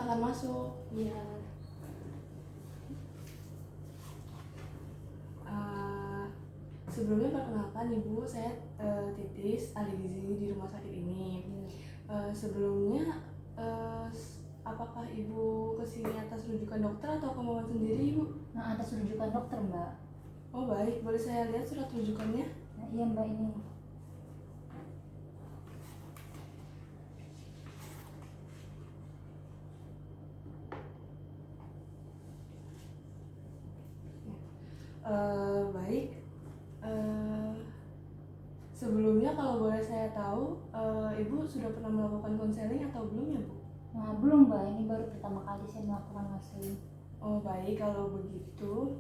silahkan masuk. Iya. Eh, Sebelumnya perkenalkan Ibu, saya Titis, ahli gizi di rumah sakit ini. Sebelumnya, apakah Ibu kesini atas rujukan dokter atau kemauan sendiri Ibu? Nah, atas rujukan dokter, Mbak. Oh baik, boleh saya lihat surat rujukannya? Nah, iya Mbak, ini. Baik. Sebelumnya kalau boleh saya tahu, Ibu sudah pernah melakukan konseling atau belum ya Bu? Nah, belum Mbak, ini baru pertama kali saya melakukan konseling. Oh baik, kalau begitu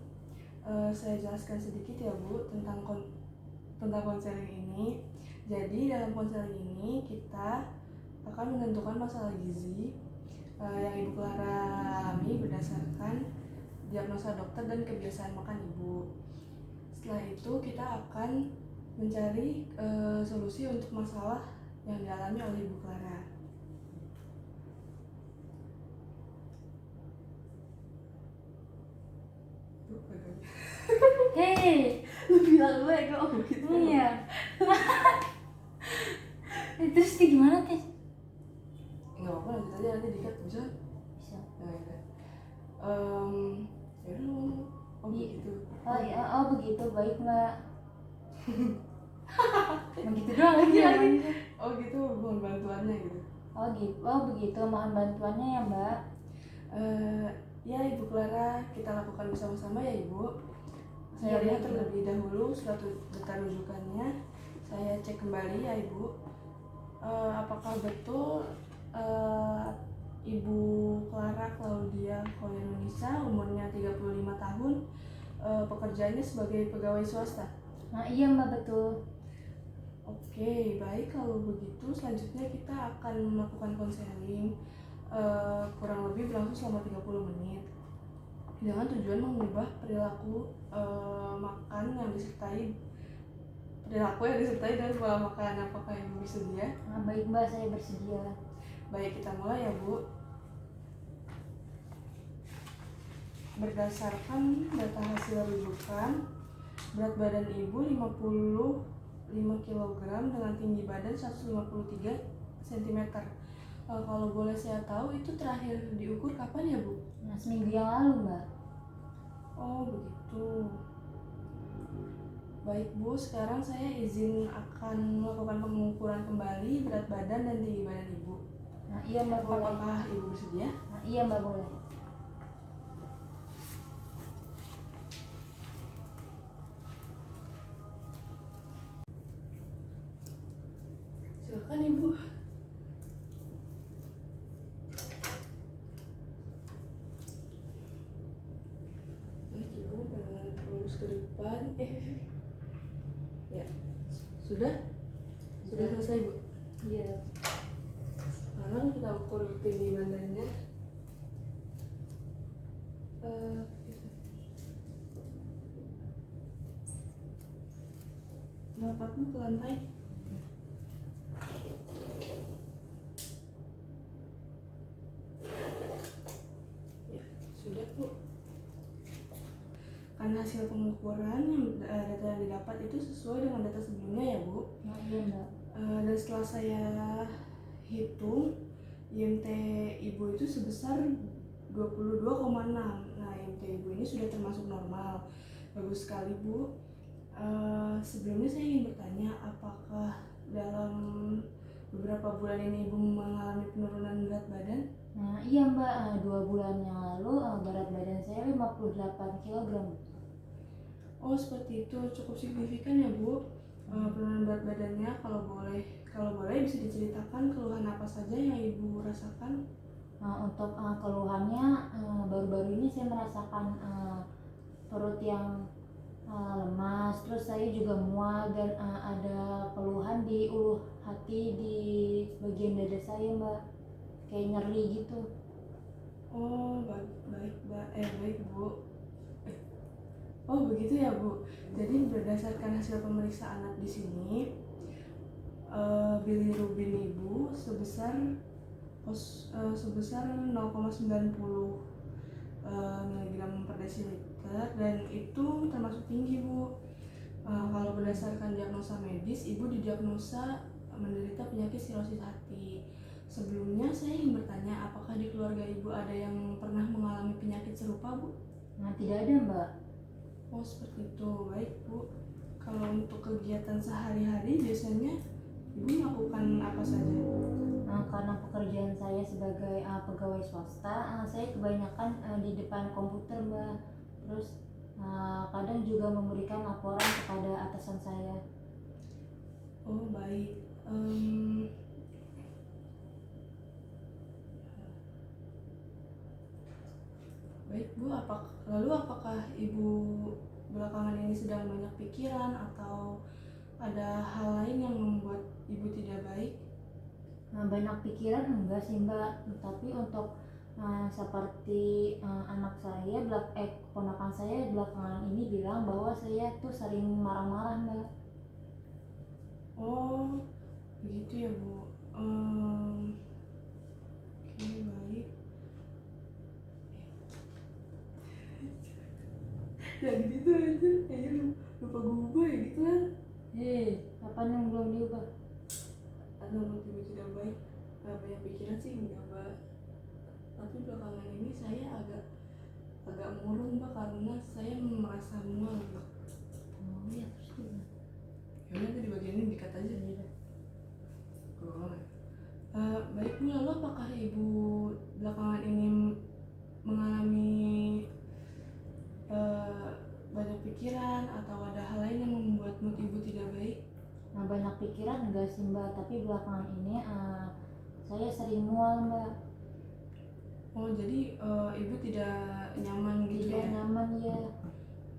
saya jelaskan sedikit ya Bu tentang konseling ini. Jadi dalam konseling ini kita akan menentukan masalah gizi yang Ibu Clara alami berdasarkan diagnosa dokter dan kebiasaan makan Ibu. Setelah itu kita akan mencari solusi untuk masalah yang dialami oleh Ibu Clara. Hei, Lu bilang gue kok begitu? iya. Terus kayak gimana, Tis? Nggak apa-apa, lanjut aja, nanti dikat bisa? Bisa. Nah, ya. Ya udah ngomong. Oh begitu. Oh iya, oh begitu, baik Mbak. Begitu doang lagi ya. Oh gitu, mohon bantuannya gitu. Oh gitu, oh begitu, mohon bantuannya ya Mbak. Ya Ibu Clara, kita lakukan bersama-sama ya Ibu. Saya Iya, lihat baik, terlebih dahulu surat data rujukannya. Saya cek kembali ya Ibu. Apakah betul Ibu Clara Claudia Koyanunisa, umurnya 35 tahun, pekerjaannya sebagai pegawai swasta? Nah iya Mbak, betul. Oke, baik, kalau begitu selanjutnya kita akan melakukan konseling kurang lebih berlangsung selama 30 menit dengan tujuan mengubah perilaku makan yang disertai dengan pola makan. Apakah Ibu bersedia? Nah, baik Mbak, saya bersedia. Baik, kita mulai ya Bu. Berdasarkan data hasil rujukan, berat badan Ibu 55 kg dengan tinggi badan 153 cm. Kalau boleh saya tahu itu terakhir diukur kapan ya Bu? Nah, seminggu yang lalu Mbak. Oh begitu. Baik Bu, sekarang saya izin akan melakukan pengukuran kembali berat badan dan tinggi badan Ibu. Nah iya Mbak, boleh. Apakah Ibu bersedia? Nah iya Mbak, boleh. Silakan Ibu. Baik Ibu, pandangan lurus ke depan. Ya, sudah selesai Bu. Iya. Sekarang kita ukur tinggi badannya. Melapatmu ke lantai. Ya, sudah Bu. Karena hasil pengukuran data yang didapat itu sesuai dengan data sebelumnya ya Bu. Nah iya Mbak. Dan setelah saya hitung, IMT Ibu itu sebesar 22,6. Nah, IMT Ibu ini sudah termasuk normal. Bagus sekali Bu. Sebelumnya saya ingin bertanya, apakah dalam beberapa bulan ini Ibu mengalami penurunan berat badan? Nah iya Mbak, 2 bulan yang lalu berat badan saya 58 kg. Oh seperti itu, cukup signifikan ya Bu. Penurunan berat badannya. Kalau boleh bisa diceritakan keluhan apa saja yang Ibu rasakan? Nah, untuk keluhannya baru-baru ini saya merasakan perut yang lemas, terus saya juga mual dan ada keluhan di ulu hati di bagian dada saya Mbak, kayak nyeri gitu. Oh baik Bu. Oh begitu ya Bu. Jadi berdasarkan hasil pemeriksaan lab di sini, bilirubin Ibu sebesar sebesar 0,90 miligram per desiliter, dan itu termasuk tinggi Bu. Kalau berdasarkan diagnosa medis, Ibu didiagnosa menderita penyakit sirosis hati. Sebelumnya saya ingin bertanya, apakah di keluarga Ibu ada yang pernah mengalami penyakit serupa Bu? Nah, tidak ada Mbak. Oh seperti itu, baik Bu. Kalau untuk kegiatan sehari-hari biasanya Ibu melakukan apa saja? Karena pekerjaan saya sebagai pegawai swasta, saya kebanyakan di depan komputer Mbak. Terus kadang juga memberikan laporan kepada atasan saya. Oh baik. Baik Bu, apakah Ibu belakangan ini sedang banyak pikiran atau ada hal lain yang membuat Ibu tidak baik? Banyak pikiran enggak sih Mbak, tapi untuk seperti anak saya, keponakan saya belakangan ini bilang bahwa saya tuh sering marah-marah Mbak. Oh begitu ya Bu. Oke baik. Ya gitu aja, kayaknya lupa gubah ya gitu kan. Apa yang belum diubah? Atau menurut Ibu tidak baik, banyak pikiran sih enggak Mbak. Tapi belakangan ini saya agak murung Mbak, karena saya merasa mual Mbak. Oh iya, terus gimana? Ya udah, di bagian ini dikat aja. Iya. Baik Bu, lalu apakah Ibu belakangan ini mengalami banyak pikiran atau ada hal lain yang membuat mood Ibu tidak baik? Banyak pikiran enggak sih Mbak, tapi belakangan ini saya sering mual Mbak. Oh jadi Ibu tidak nyaman gitu Tidak ya? nyaman ya.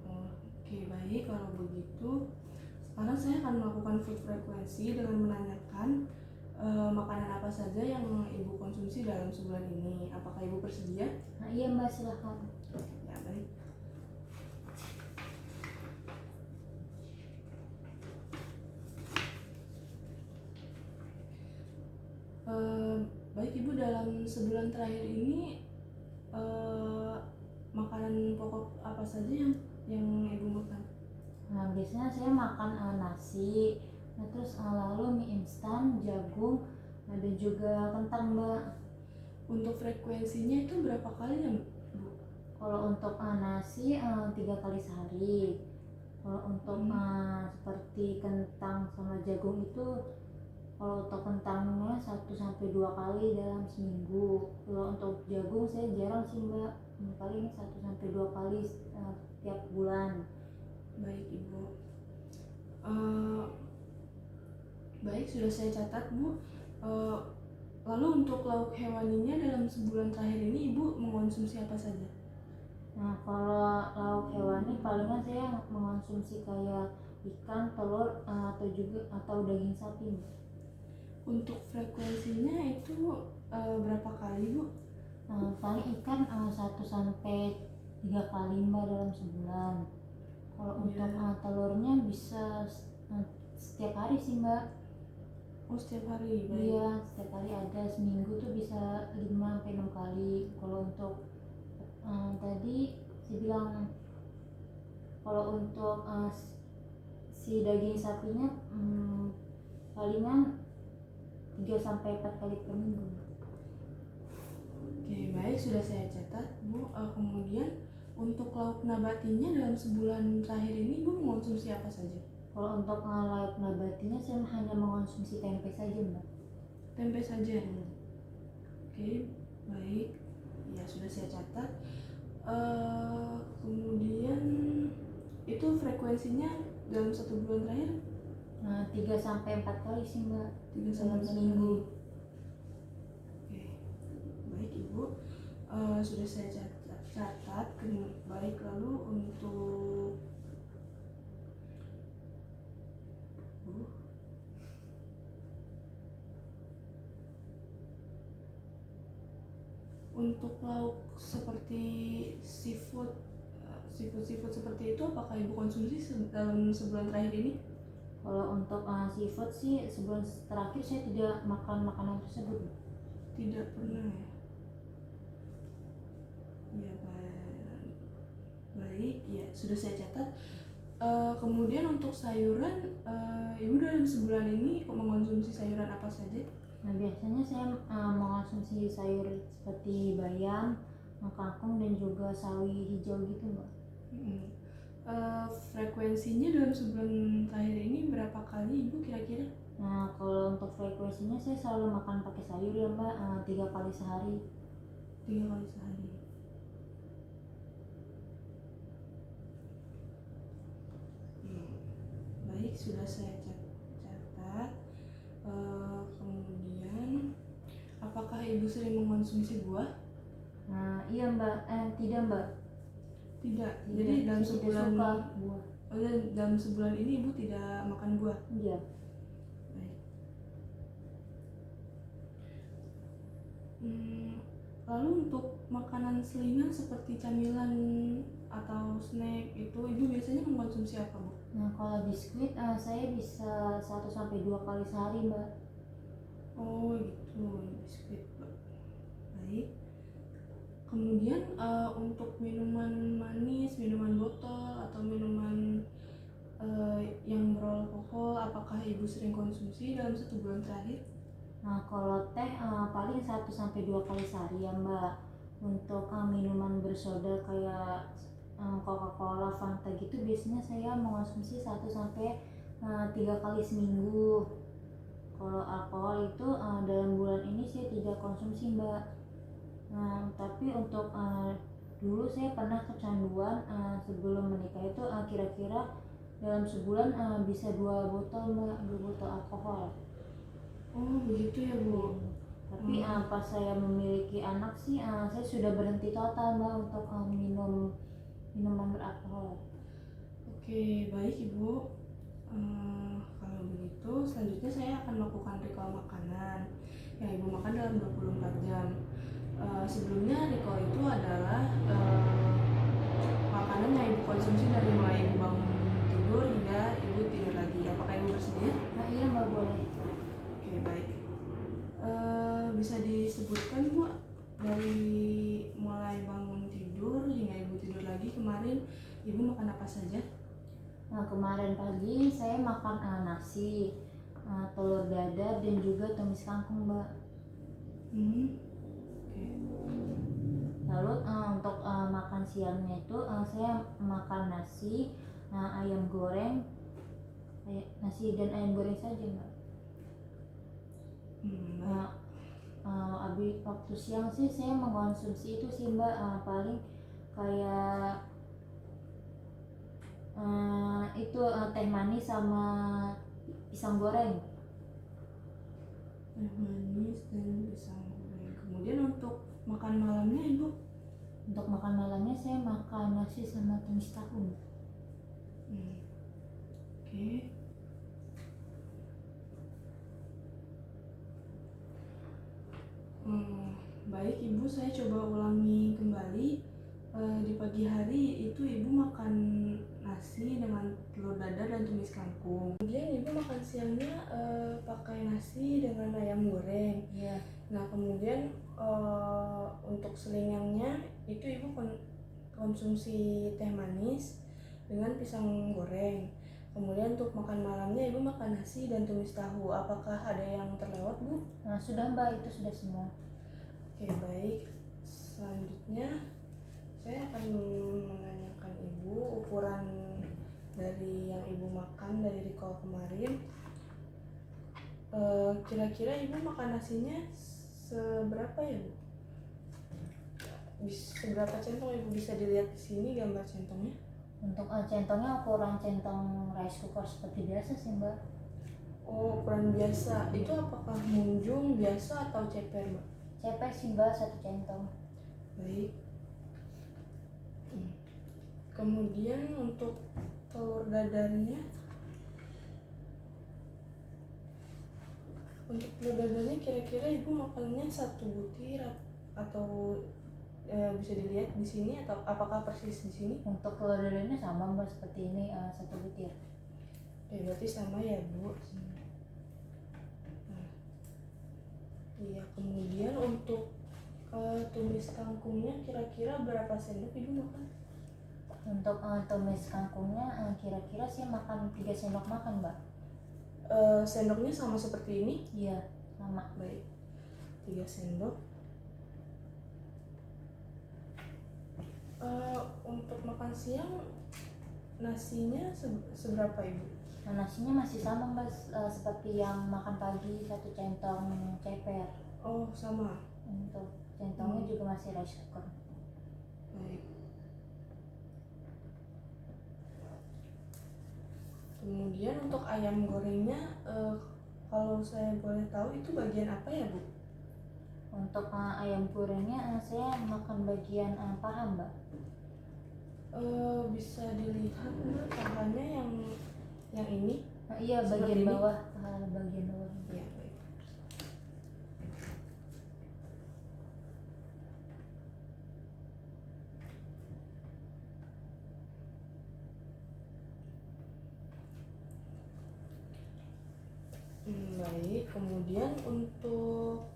Oke baik, kalau begitu sekarang saya akan melakukan food frequency dengan menanyakan makanan apa saja yang Ibu konsumsi dalam sebulan ini. Apakah Ibu bersedia? Iya Mbak, silahkan. Ya baik. Baik Ibu, dalam sebulan terakhir ini makanan pokok apa saja yang Ibu makan? Biasanya saya makan nasi, terus lalu mie instan, jagung, dan juga kentang Mbak. Untuk frekuensinya itu berapa kali ya Bu? Kalau untuk nasi 3 kali sehari. Kalau untuk seperti kentang sama jagung itu, kalau untuk kentangnya 1-2 kali dalam seminggu. Kalau untuk jagung saya jarang sih Mbak, paling 1-2 kali tiap bulan. Baik Ibu. Baik, sudah saya catat Bu. Lalu untuk lauk hewaninya dalam sebulan terakhir ini Ibu mengonsumsi apa saja? Kalau lauk hewani palingan saya mengonsumsi kayak ikan, telur, atau daging sapi. Untuk frekuensinya itu berapa kali Bu? Paling ikan 1-3 kali Mbak dalam sebulan. Kalau untuk telurnya bisa setiap hari sih Mbak. Oh setiap hari? Baik. Iya, setiap hari ada, seminggu tuh bisa 5-6 kali. Kalau untuk tadi saya bilang, kalau untuk si daging sapinya palingan 3-4 kali per minggu. Oke baik, sudah saya catat Bu. Kemudian untuk lauk nabatinya dalam sebulan terakhir ini Ibu mengonsumsi apa saja? Kalau untuk lauk nabatinya saya hanya mengonsumsi tempe saja Mbak. Tempe saja? Oke baik, ya sudah saya catat. Kemudian itu frekuensinya dalam 1 bulan terakhir? 3-4 kali sih Mbak. 3-4 seminggu. Oke baik Ibu, sudah saya catat. Baik, lalu untuk lauk seperti seafood seperti itu, apakah Ibu konsumsi dalam sebulan terakhir ini? Kalau untuk seafood sih, sebulan terakhir saya tidak makan makanan tersebut. Tidak pernah ya. Ya baik, ya sudah saya catat. Kemudian untuk sayuran, ibu dalam sebulan ini mengonsumsi sayuran apa saja? Nah, biasanya saya mengonsumsi sayur seperti bayam, kangkung dan juga sawi hijau gitu, Mbak. Frekuensinya dalam sebulan terakhir ini berapa kali ibu kira-kira? Nah, kalau untuk frekuensinya saya selalu makan pakai sayur ya, Mbak, 3 kali sehari. 3 kali sehari. Baik, sudah saya catat. Kemudian, apakah ibu sering mengonsumsi buah? Nah, iya Mbak, tidak Mbak. Tidak. Tidak, Jadi dalam saya tidak sebulan suka buah. dalam sebulan ini ibu tidak makan buah. Iya. Baik. Lalu untuk makanan selingan seperti camilan atau snack itu ibu biasanya mengkonsumsi apa, Bu? Nah, kalau biskuit saya bisa 1-2 kali sehari, Mbak. Oh gitu, biskuit. Baik. Kemudian untuk minuman manis, minuman botol atau minuman yang beralkohol, apakah ibu sering konsumsi dalam 1 bulan terakhir? Nah, kalau teh paling 1-2 kali sehari ya, Mbak. Untuk minuman bersoda kayak Coca-Cola, Fanta gitu biasanya saya mengonsumsi 1-3 kali seminggu. Kalau alkohol itu dalam bulan ini saya tidak konsumsi, Mbak. Nah, tapi untuk dulu saya pernah kecanduan sebelum menikah itu kira-kira dalam sebulan bisa 2 botol, Mbak, 2 botol alkohol. Oh begitu ya, Bu. Tapi pas saya memiliki anak sih saya sudah berhenti total, Mbak, untuk minum minuman beralkohol. Oke, baik Ibu. Kalau begitu selanjutnya saya akan melakukan recall makanan yang ibu makan dalam 24 jam. Sebelumnya recall itu adalah makanan yang ibu konsumsi dari mulai ibu bangun tidur hingga ibu tidur lagi. Apakah ibu bersedia? Nah, iya Mbak, boleh. Oke, baik. Bisa disebutkan, Bu, dari mulai bangun tidur hingga ibu tidur lagi kemarin ibu makan apa saja? Nah, kemarin pagi saya makan nasi, telur dadar dan juga tumis kangkung, Mbak. Oke. Lalu untuk makan siangnya itu saya makan nasi, ayam goreng, nasi dan ayam goreng saja, Mbak. Habis waktu siang sih saya mengkonsumsi itu sih, Mbak, paling kayak itu teh manis sama pisang goreng. Teh manis dan pisang goreng. Kemudian untuk makan malamnya ibu? Untuk makan malamnya saya makan nasi sama tumis tahu. Oke. Baik ibu, saya coba ulangi kembali. Di pagi hari itu ibu makan nasi dengan telur dadar dan tumis kangkung. Kemudian ibu makan siangnya pakai nasi dengan ayam goreng. Iya. Nah kemudian untuk selingannya itu ibu konsumsi teh manis dengan pisang goreng. Kemudian untuk makan malamnya ibu makan nasi dan tumis tahu. Apakah ada yang terlewat, Bu? Nah, sudah, Mbak, itu sudah semua. Oke, baik. Selanjutnya saya akan menanyakan ibu ukuran dari yang ibu makan dari recall kemarin. Kira-kira ibu makan nasinya seberapa ya, Bu? Seberapa centong ibu, bisa dilihat di sini gambar centongnya? Untuk centongnya ukuran centong rice cooker seperti biasa sih, Mbak. Oh, ukuran biasa. Itu apakah munjung biasa atau ceper, Mbak? Ceper sih, Mbak, 1 centong. Baik. Kemudian untuk telur dadarnya, kira-kira ibu makannya 1 butir atau bisa dilihat di sini atau apakah persis di sini? Untuk telur dadarnya sama, Mbak, seperti ini 1 butir. Berarti sama ya, Bu. Iya, kemudian untuk tumis kangkungnya kira-kira berapa sendok ibu makan? Untuk tumis kangkungnya kira-kira saya makan 3 sendok makan, Mbak. Sendoknya sama seperti ini? Iya, sama. Baik, 3 sendok. Untuk makan siang nasinya seberapa ibu? Nasinya masih sama, Mbak, seperti yang makan pagi, 1 centong ceper. Oh, sama. Untuk centongnya juga masih rice cooker. Baik. Kemudian untuk ayam gorengnya, kalau saya boleh tahu itu bagian apa ya Bu? Untuk ayam gorengnya saya makan bagian paha, Mbak. Bisa dilihat Mbak pahannya yang ini? Iya, Seperti bagian ini? bawah, bagian bawah. Ya, baik. Baik, kemudian untuk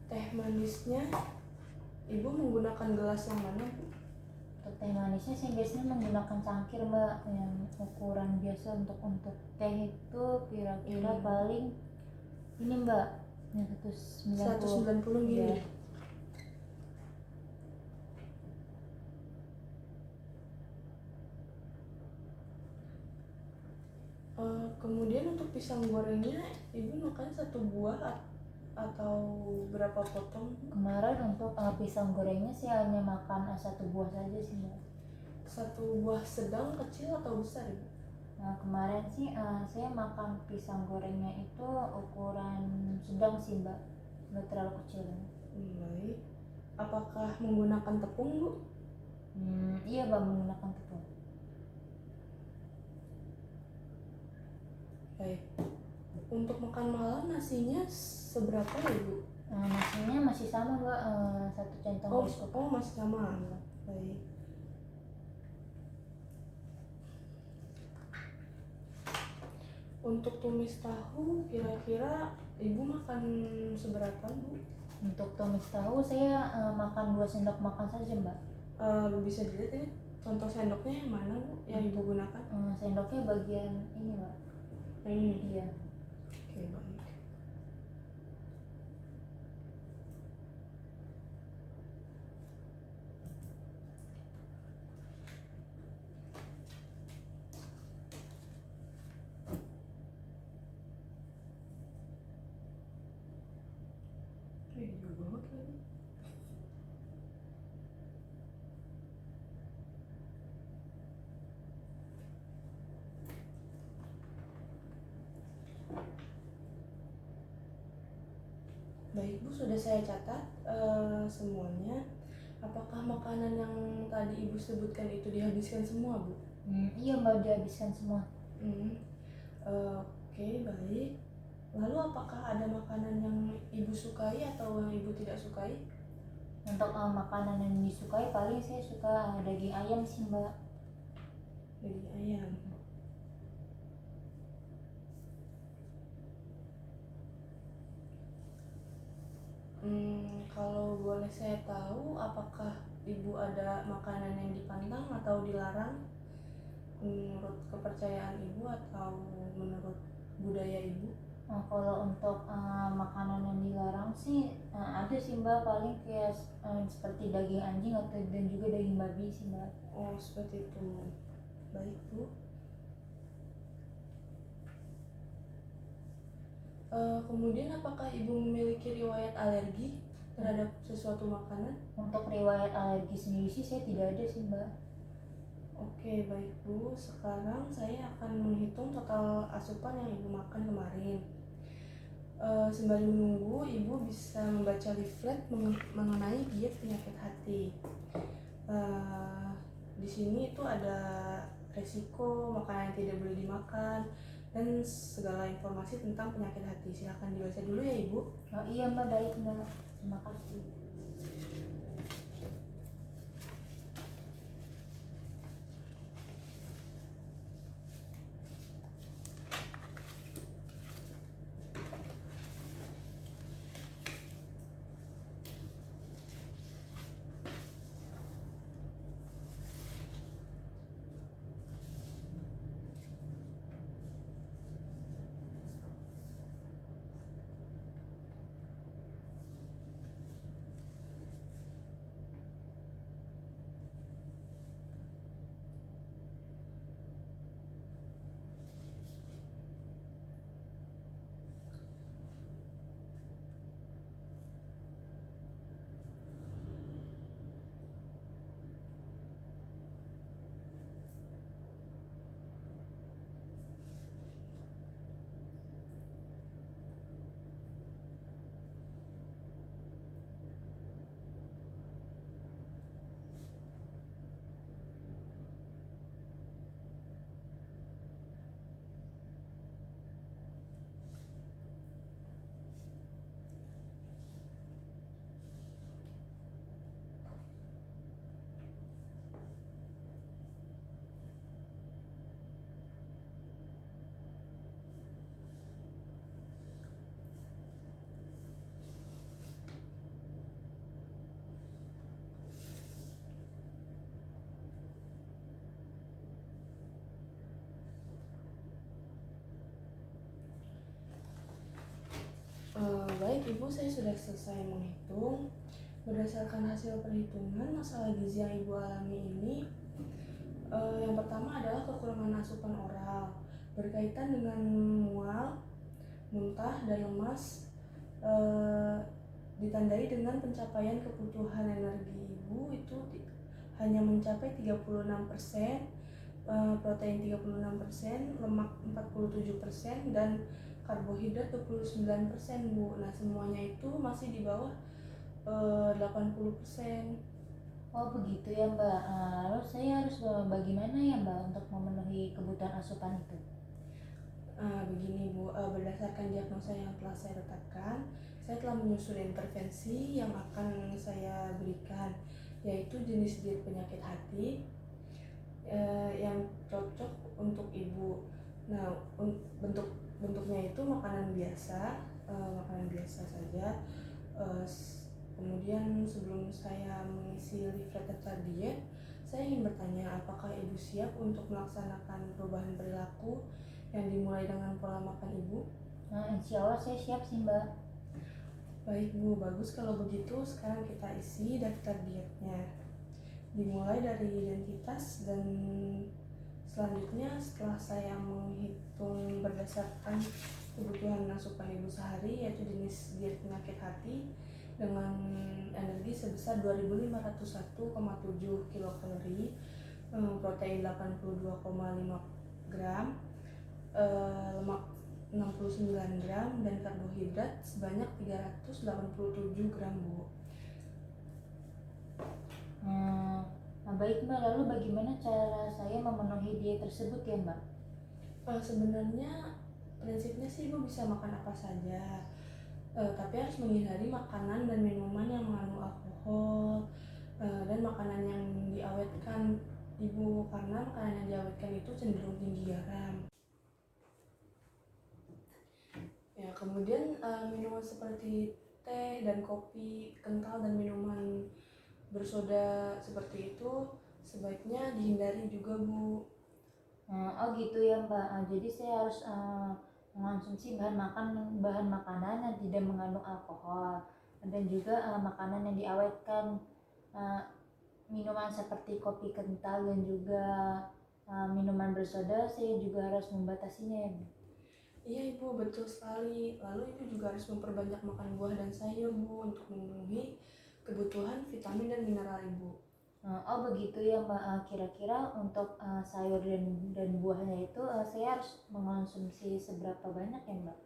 teh manisnya Ibu menggunakan gelas yang mana Bu? Untuk teh manisnya saya biasanya menggunakan cangkir, Mbak, yang ukuran biasa. Untuk teh itu kira-kira paling ini, Mbak, yang 190 ml. Iya. Kemudian untuk pisang gorengnya Ibu makan 1 buah atau berapa potong? Kemarin untuk pisang gorengnya saya hanya makan 1 buah saja sih, Mbak. 1 buah sedang, kecil atau besar Ibu? Nah, kemarin sih saya makan pisang gorengnya itu ukuran sedang sih, Mbak, nggak terlalu kecil. Baik. Apakah menggunakan tepung Bu? Iya, Mbak, menggunakan tepung. Baik. Untuk makan malam nasinya seberapa ya Bu? Nasinya masih sama, Mbak, 1 centong rice cooker. Oh masih sama. Baik. Untuk tumis tahu kira-kira Ibu makan seberapa Bu? Untuk tumis tahu saya makan 2 sendok makan saja, Mbak. Bisa dilihat ini contoh sendoknya yang mana Bu yang Ibu gunakan? Sendoknya bagian ini, Mbak. Iya. Oke, baik. Jauh banget lagi. Baik Bu, sudah saya catat semuanya. Apakah makanan yang tadi Ibu sebutkan itu dihabiskan semua Bu? Iya, Mbak, dihabiskan semua. Oke, baik. Lalu apakah ada makanan yang Ibu sukai atau yang Ibu tidak sukai? Untuk makanan yang disukai paling saya suka daging ayam sih, Mbak. Daging ayam. Kalau boleh saya tahu, apakah Ibu ada makanan yang dipantang atau dilarang menurut kepercayaan Ibu atau menurut budaya Ibu? Kalau untuk makanan yang dilarang sih ada sih, Mbak, paling kayak seperti daging anjing dan juga daging babi sih, Mbak. Oh, seperti itu. Baik Bu. Kemudian apakah Ibu memiliki riwayat alergi terhadap sesuatu makanan? Untuk riwayat alergi sendiri sih saya tidak ada sih, Mbak. Oke, baik Bu. Sekarang saya akan menghitung total asupan yang Ibu makan kemarin. Sembari menunggu, Ibu bisa membaca leaflet mengenai diet penyakit hati. Di sini itu ada resiko makanan yang tidak boleh dimakan dan segala informasi tentang penyakit hati. Silahkan dibaca dulu ya Ibu. Oh iya, Mbak, baik, Mbak. Terima kasih. Ibu, saya sudah selesai menghitung. Berdasarkan hasil perhitungan masalah gizi yang Ibu alami ini, yang pertama adalah kekurangan asupan oral berkaitan dengan mual, muntah, dan lemas, ditandai dengan pencapaian kebutuhan energi Ibu itu hanya mencapai 36%, protein 36%, lemak 47%, dan karbohidrat 29%, Bu. Nah, semuanya itu masih di bawah 80%. Oh begitu ya Mbak. Lalu saya harus bagaimana ya Mbak untuk memenuhi kebutuhan asupan itu? Begini Bu, berdasarkan diagnosa yang telah saya tetapkan, saya telah menyusun intervensi yang akan saya berikan, yaitu jenis diet penyakit hati yang cocok untuk Ibu. Nah, bentuknya itu makanan biasa saja. Kemudian sebelum saya mengisi leaflet daftar diet, saya ingin bertanya apakah Ibu siap untuk melaksanakan perubahan perilaku yang dimulai dengan pola makan Ibu? Insya Allah saya siap sih Mbak. Baik Bu, bagus kalau begitu. Sekarang kita isi daftar dietnya. Dimulai dari identitas, dan selanjutnya setelah saya menghitung berdasarkan kebutuhan asupan Ibu sehari, yaitu jenis diet penyakit hati dengan energi sebesar 2501,7 kilokalori, protein 82,5 gram, lemak 69 gram, dan karbohidrat sebanyak 387 gram, Bu. Nah baik Mbak, lalu bagaimana cara saya memenuhi diet tersebut ya Mbak? Sebenarnya prinsipnya sih Ibu bisa makan apa saja, tapi harus menghindari makanan dan minuman yang mengandung alkohol, dan makanan yang diawetkan Ibu, karena makanan yang diawetkan itu cenderung tinggi garam. Ya, kemudian minuman seperti teh dan kopi kental dan minuman bersoda seperti itu sebaiknya dihindari juga, Bu. Oh gitu ya Mbak. Jadi saya harus mengonsumsi bahan makanan yang tidak mengandung alkohol, dan juga makanan yang diawetkan, minuman seperti kopi kental dan juga minuman bersoda saya juga harus membatasinya ya Bu. Iya Ibu, betul sekali. Lalu Ibu juga harus memperbanyak makan buah dan sayur, Bu, untuk memenuhi kebutuhan vitamin dan mineral Ibu. Oh begitu ya Mbak. Kira-kira untuk sayur dan buahnya itu saya harus mengonsumsi seberapa banyak ya Mbak?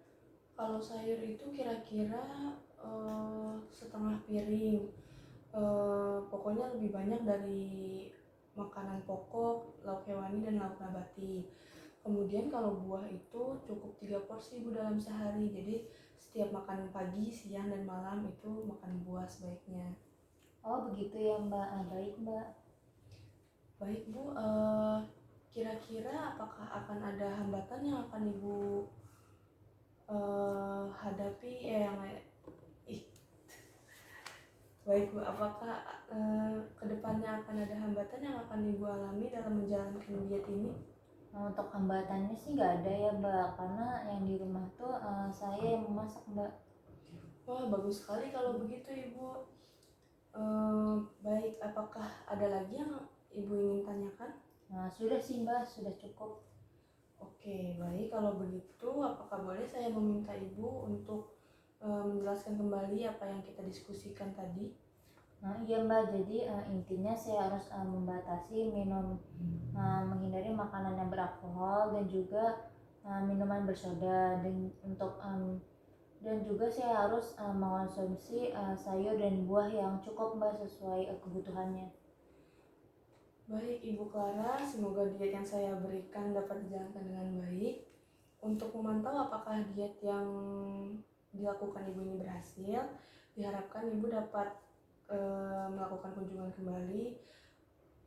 Kalau sayur itu kira-kira setengah piring. Pokoknya lebih banyak dari makanan pokok, lauk hewani, dan lauk nabati. Kemudian kalau buah itu cukup 3 porsi Bu dalam sehari. Jadi setiap makan pagi, siang, dan malam itu makan buah sebaiknya. Oh begitu ya Mbak. Baik Mbak. Baik Bu, kira-kira apakah akan ada hambatan yang akan Ibu hadapi Baik Bu, apakah kedepannya akan ada hambatan yang akan Ibu alami dalam menjalankan diet ini? Untuk hambatannya sih nggak ada ya Mbak, karena yang di rumah tuh saya yang memasak Mbak. Wah, bagus sekali kalau begitu Ibu. Baik, apakah ada lagi yang Ibu ingin tanyakan? Sudah sih Mbak, sudah cukup. Oke, baik kalau begitu apakah boleh saya meminta Ibu untuk menjelaskan kembali apa yang kita diskusikan tadi? Iya Mbak, jadi intinya saya harus membatasi menghindari makanan yang beralkohol dan juga minuman bersoda, dan juga saya harus mengonsumsi sayur dan buah yang cukup Mbak sesuai kebutuhannya. Baik Ibu Clara, semoga diet yang saya berikan dapat dijalankan dengan baik. Untuk memantau apakah diet yang dilakukan Ibu ini berhasil, diharapkan Ibu dapat melakukan kunjungan kembali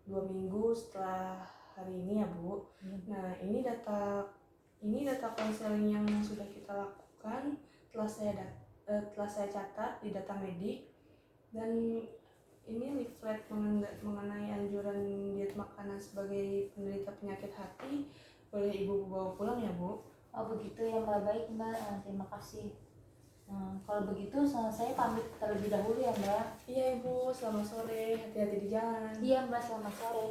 2 minggu setelah hari ini ya Bu. Nah, ini data konseling yang sudah kita lakukan telah saya catat di data medik, dan ini leaflet mengenai anjuran diet makanan sebagai penderita penyakit hati. Boleh Ibu bawa pulang ya Bu? Oh begitu ya Mbak, baik Mbak, terima kasih. Kalau begitu saya pamit terlebih dahulu ya Mbak. Iya Ibu, selamat sore, hati-hati di jalan. Iya Mbak, selamat sore.